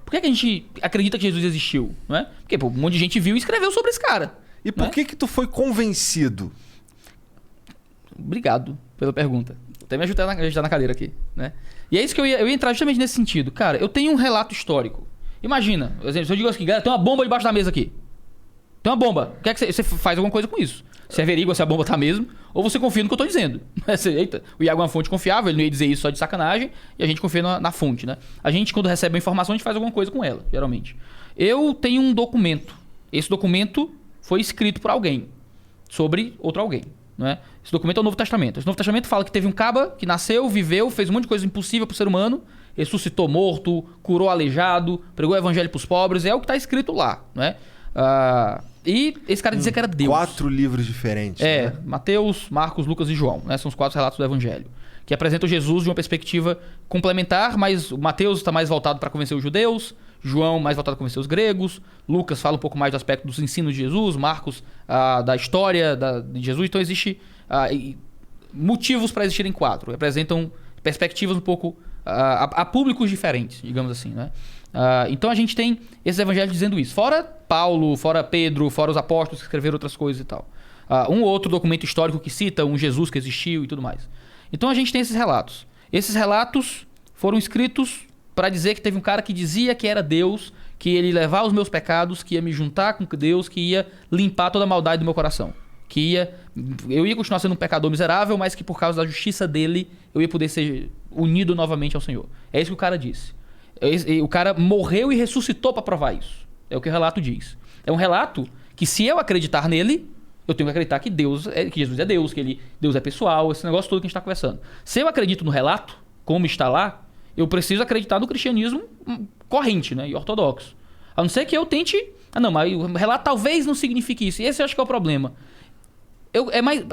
Por que a gente acredita que Jesus existiu? Não é? Porque um monte de gente viu e escreveu sobre esse cara. E por que tu foi convencido? Obrigado pela pergunta. Até me ajudar na cadeira aqui, né? E é isso que eu ia entrar justamente nesse sentido. Cara, eu tenho um relato histórico. Imagina, se eu digo assim, galera, tem uma bomba debaixo da mesa aqui. Tem uma bomba. O que é que você faz alguma coisa com isso? Você averigua se a bomba tá mesmo, ou você confia no que eu tô dizendo. Eita, o Iago é uma fonte confiável, ele não ia dizer isso só de sacanagem, e a gente confia na fonte, né? A gente, quando recebe uma informação, a gente faz alguma coisa com ela, geralmente. Eu tenho um documento. Esse documento foi escrito por alguém, sobre outro alguém, né? Esse documento é o Novo Testamento. Esse Novo Testamento fala que teve um caba que nasceu, viveu, fez um monte de coisa impossível pro ser humano, ressuscitou morto, curou aleijado, pregou o evangelho pros pobres, é o que tá escrito lá, né? E esse cara dizia que era Deus. 4 livros diferentes. É, né? Mateus, Marcos, Lucas e João, né? São os 4 relatos do evangelho, que apresentam Jesus de uma perspectiva complementar, mas o Mateus está mais voltado para convencer os judeus, João mais voltado para convencer os gregos, Lucas fala um pouco mais do aspecto dos ensinos de Jesus, Marcos da história de Jesus. Então existe motivos para existirem 4, representam perspectivas um pouco a públicos diferentes, digamos assim, né? Então a gente tem esses evangelhos dizendo isso. Fora Paulo, fora Pedro, fora os apóstolos que escreveram outras coisas e tal. Um outro documento histórico que cita um Jesus que existiu e tudo mais. Então a gente tem esses relatos. Esses relatos foram escritos para dizer que teve um cara que dizia que era Deus, que ele ia levar os meus pecados, que ia me juntar com Deus, que ia limpar toda a maldade do meu coração. Eu ia continuar sendo um pecador miserável, mas que por causa da justiça dele, eu ia poder ser unido novamente ao Senhor. É isso que o cara disse. O cara morreu e ressuscitou para provar isso. É o que o relato diz. É um relato que, se eu acreditar nele, eu tenho que acreditar que que Jesus é Deus, que Deus é pessoal, esse negócio todo que a gente está conversando. Se eu acredito no relato, como está lá, eu preciso acreditar no cristianismo corrente, né, e ortodoxo. A não ser que eu tente... não, mas o relato talvez não signifique isso. E esse eu acho que é o problema.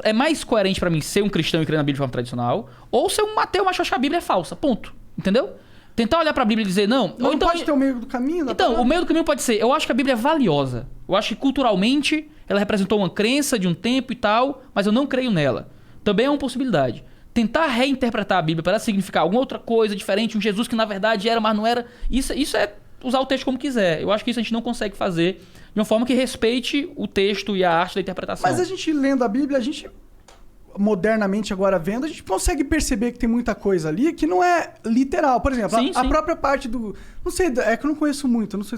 É mais coerente para mim ser um cristão e crer na Bíblia de forma tradicional, ou ser um ateu, mas achar a Bíblia é falsa. Ponto. Entendeu? Tentar olhar para a Bíblia e dizer não... Não, então, pode ter o meio do caminho? Então, o meio do caminho pode ser... Eu acho que a Bíblia é valiosa. Eu acho que culturalmente ela representou uma crença de um tempo e tal, mas eu não creio nela. Também é uma possibilidade. Tentar reinterpretar a Bíblia para significar alguma outra coisa diferente, um Jesus que na verdade era, mas não era... Isso é usar o texto como quiser. Eu acho que isso a gente não consegue fazer de uma forma que respeite o texto e a arte da interpretação. Mas a gente lendo a Bíblia, a gente... modernamente agora vendo, a gente consegue perceber que tem muita coisa ali que não é literal. Por exemplo, sim, a própria parte do... Não sei, é que eu não conheço muito, não sei,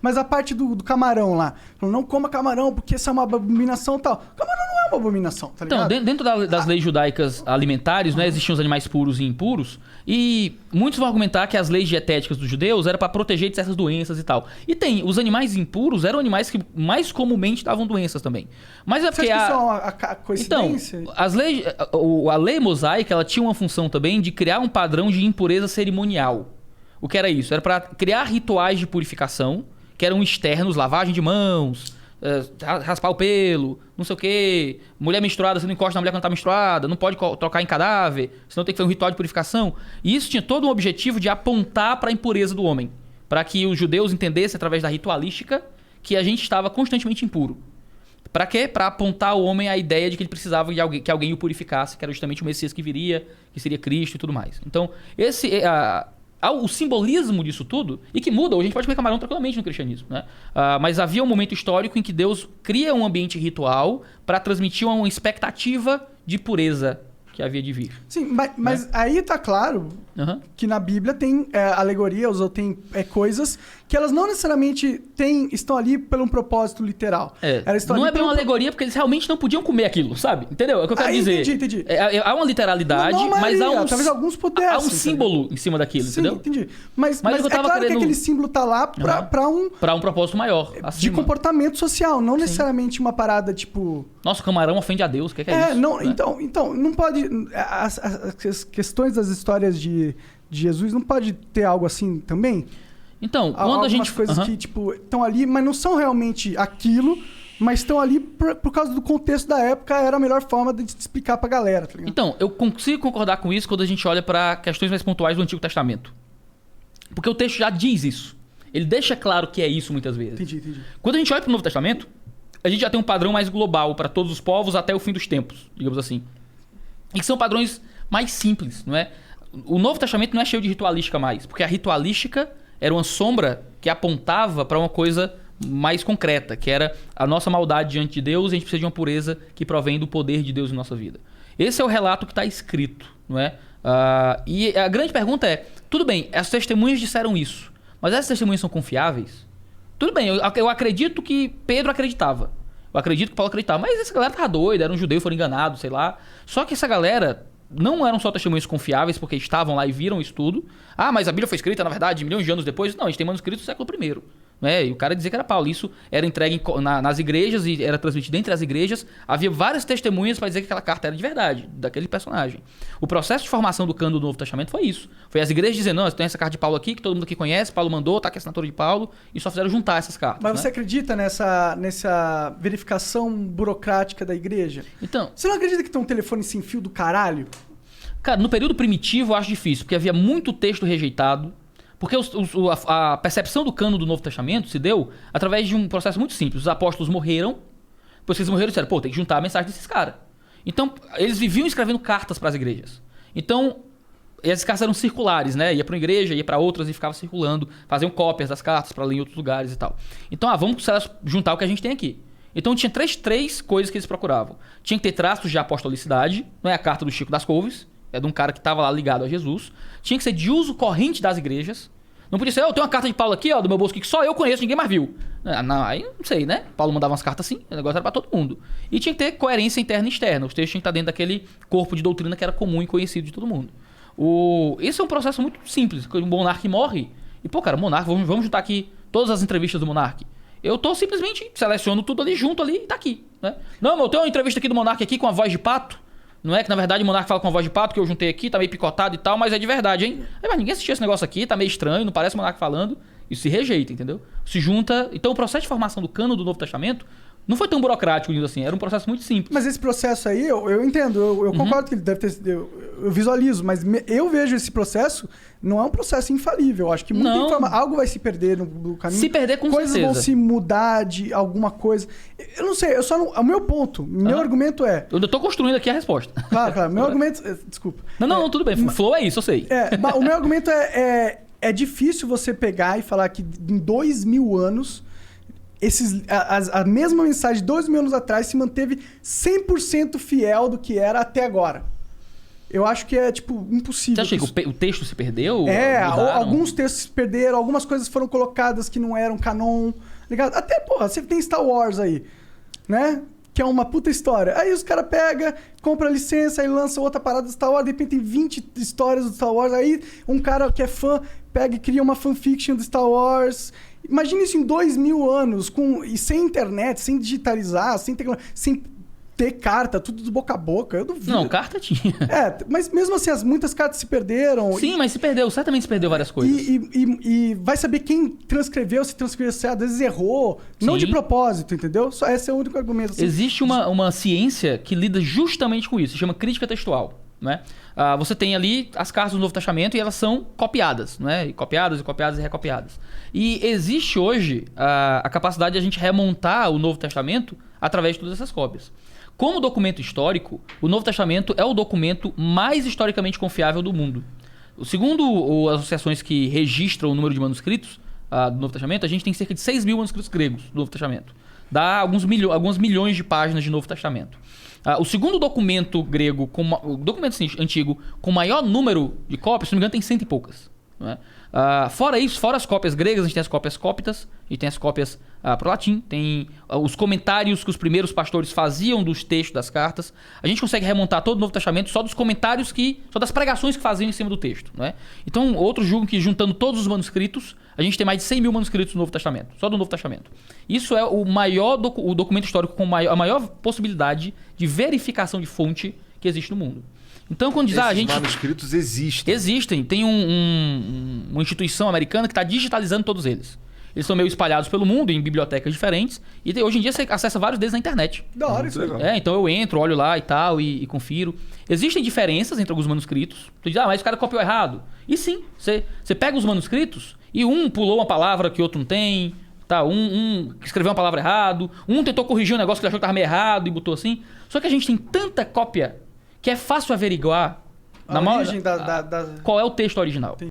mas a parte do camarão lá. Não coma camarão porque essa é uma abominação e tal. Camarão não é uma abominação, tá ligado? Então, dentro das leis judaicas alimentares, né, existiam os animais puros e impuros, e muitos vão argumentar que as leis dietéticas dos judeus eram para proteger de certas doenças e tal. E os animais impuros eram animais que mais comumente davam doenças também. Mas é porque você acha que isso é uma coincidência? Então, a lei mosaica, ela tinha uma função também de criar um padrão de impureza cerimonial. O que era isso? Era para criar rituais de purificação, que eram externos, lavagem de mãos, raspar o pelo, não sei o quê. Mulher menstruada, você não encosta na mulher quando tá menstruada, não pode trocar em cadáver, senão tem que fazer um ritual de purificação. E isso tinha todo um objetivo de apontar para a impureza do homem, para que os judeus entendessem, através da ritualística, que a gente estava constantemente impuro. Para quê? Para apontar ao homem a ideia de que ele precisava de que alguém o purificasse, que era justamente o Messias que viria, que seria Cristo e tudo mais. Então, o simbolismo disso tudo, e que muda, hoje a gente pode comer camarão tranquilamente no cristianismo, né? Mas havia um momento histórico em que Deus cria um ambiente ritual para transmitir uma expectativa de pureza que havia de vir. Sim, mas aí tá claro que na Bíblia tem alegorias ou tem coisas que elas não necessariamente estão ali por um propósito literal. Não é bem uma alegoria porque eles realmente não podiam comer aquilo, sabe? Entendeu? É o que eu quero dizer. Entendi. Há uma literalidade, mas talvez alguns pudessem. Há um símbolo em cima daquilo, sim, entendeu? Entendi. Mas é claro que aquele símbolo tá lá pra um propósito maior. De comportamento social, não necessariamente uma parada tipo... Nossa, o camarão ofende a Deus, o que é isso? Não, né? Então, não pode... As questões das histórias de Jesus não pode ter algo assim também? Então, quando a gente... coisas que, tipo, estão ali, mas não são realmente aquilo, mas estão ali por causa do contexto da época, era a melhor forma de explicar pra galera, tá ligado? Então, eu consigo concordar com isso quando a gente olha pra questões mais pontuais do Antigo Testamento. Porque o texto já diz isso. Ele deixa claro que é isso muitas vezes. Entendi. Quando a gente olha pro Novo Testamento, a gente já tem um padrão mais global para todos os povos até o fim dos tempos, digamos assim. E que são padrões mais simples, não é? O Novo Testamento não é cheio de ritualística mais, porque a ritualística era uma sombra que apontava para uma coisa mais concreta, que era a nossa maldade diante de Deus, e a gente precisa de uma pureza que provém do poder de Deus em nossa vida. Esse é o relato que está escrito, não é? E a grande pergunta é, tudo bem, as testemunhas disseram isso, mas essas testemunhas são confiáveis? Tudo bem, eu acredito que Pedro acreditava, eu acredito que Paulo acreditava, mas essa galera tava doida, era um judeu, foram enganados, sei lá. Só que essa galera não eram só testemunhas confiáveis porque estavam lá e viram isso tudo. Ah, mas a Bíblia foi escrita, na verdade, milhões de anos depois. Não, a gente tem manuscritos do século I. Né? E o cara dizia que era Paulo. Isso era entregue nas igrejas e era transmitido entre as igrejas. Havia várias testemunhas para dizer que aquela carta era de verdade, daquele personagem. O processo de formação do cânon do Novo Testamento foi isso. Foi as igrejas dizendo, não, tem essa carta de Paulo aqui, que todo mundo aqui conhece, Paulo mandou, tá aqui a assinatura de Paulo, e só fizeram juntar essas cartas. Mas né? você acredita nessa verificação burocrática da igreja? Então, você não acredita que tem um telefone sem fio do caralho? Cara, no período primitivo eu acho difícil, porque havia muito texto rejeitado, porque a percepção do cânon do Novo Testamento se deu através de um processo muito simples. Os apóstolos morreram, depois que eles morreram, disseram, pô, tem que juntar a mensagem desses caras. Então, eles viviam escrevendo cartas para as igrejas. Então, essas cartas eram circulares, né? Ia para uma igreja, ia para outras e ficava circulando, faziam cópias das cartas para ler em outros lugares e tal. Então, vamos juntar o que a gente tem aqui. Então tinha três coisas que eles procuravam. Tinha que ter traços de apostolicidade, não é a carta do Chico das Couves, é de um cara que estava lá ligado a Jesus. Tinha que ser de uso corrente das igrejas. Não podia ser, eu tenho uma carta de Paulo aqui, ó, do meu bolso aqui, que só eu conheço, ninguém mais viu. Não, aí não sei, né? Paulo mandava umas cartas assim, o negócio era para todo mundo. E tinha que ter coerência interna e externa. Os textos tinham que estar dentro daquele corpo de doutrina que era comum e conhecido de todo mundo. Esse é um processo muito simples. O monarca morre. E, pô, cara, monarca, vamos juntar aqui todas as entrevistas do monarca. Eu tô simplesmente seleciono tudo ali junto ali e tá aqui, né? Não, mas eu tenho uma entrevista aqui do monarca aqui com a voz de pato. Não é que, na verdade, o monarca fala com a voz de pato, que eu juntei aqui, tá meio picotado e tal, mas é de verdade, hein? Aí, mas ninguém assistiu esse negócio aqui, tá meio estranho, não parece o monarca falando. Isso se rejeita, entendeu? Se junta... Então, o processo de formação do cânon do Novo Testamento não foi tão burocrático assim, era um processo muito simples. Mas esse processo aí, eu entendo, eu concordo que ele deve ter... Eu visualizo, mas eu vejo esse processo, não é um processo infalível. Eu acho que algo vai se perder no caminho. Se perder, com coisas certeza. Vão se mudar de alguma coisa. Eu não sei, o meu ponto, meu argumento é... Eu tô construindo aqui a resposta. Claro, meu argumento... Desculpa. Não, tudo bem, o flow é isso, eu sei. O meu argumento é difícil você pegar e falar que em 2000 anos... a mesma mensagem de 2000 anos atrás se manteve 100% fiel do que era até agora. Eu acho que é, impossível. Você acha que o texto se perdeu? Alguns textos se perderam, algumas coisas foram colocadas que não eram canon, ligado? Até, porra, você tem Star Wars aí, né? Que é uma puta história. Aí os caras pegam, compram a licença e lançam outra parada do Star Wars, de repente tem 20 histórias do Star Wars, aí um cara que é fã pega e cria uma fanfiction do Star Wars... Imagina isso em 2000 anos, e sem internet, sem digitalizar, sem ter carta, tudo de boca a boca. Eu duvido. Não, carta tinha. Mas mesmo assim, muitas cartas se perderam. Sim, mas se perdeu, certamente se perdeu várias coisas. E vai saber quem transcreveu, se transcreveu certo, às vezes errou. Sim. Não de propósito, entendeu? Só esse é o único argumento. Assim. Existe uma ciência que lida justamente com isso, se chama crítica textual. Né? Você tem ali as cartas do Novo Testamento e elas são copiadas, né? E copiadas e recopiadas. E existe hoje a capacidade de a gente remontar o Novo Testamento através de todas essas cópias. Como documento histórico, o Novo Testamento é o documento mais historicamente confiável do mundo. Segundo as associações que registram o número de manuscritos do Novo Testamento, a gente tem cerca de 6 mil manuscritos gregos do Novo Testamento. Dá alguns milhões de páginas de Novo Testamento. O segundo documento grego, documento antigo, com maior número de cópias, se não me engano, tem 100 e poucas. Né? Fora isso, fora as cópias gregas, a gente tem as cópias cóptas, a gente tem as cópias para o latim, tem os comentários que os primeiros pastores faziam dos textos das cartas. A gente consegue remontar todo o Novo Testamento só dos comentários só das pregações que faziam em cima do texto. Né? Então, outros julgam que juntando todos os manuscritos, a gente tem mais de 100 mil manuscritos do Novo Testamento, só do Novo Testamento. Isso é o documento histórico com a maior possibilidade de verificação de fonte que existe no mundo. Então, quando diz, esses manuscritos existem. Existem. Tem uma instituição americana que está digitalizando todos eles. Eles estão meio espalhados pelo mundo, em bibliotecas diferentes. E hoje em dia você acessa vários deles na internet. Da hora isso. Legal. Então eu entro, olho lá e tal, e confiro. Existem diferenças entre alguns manuscritos. Tu diz, mas o cara copiou errado. E sim, você pega os manuscritos e um pulou uma palavra que o outro não tem. Tá, um escreveu uma palavra errado. Um tentou corrigir um negócio que ele achou que estava meio errado e botou assim. Só que a gente tem tanta cópia que é fácil averiguar a origem da... qual é o texto original.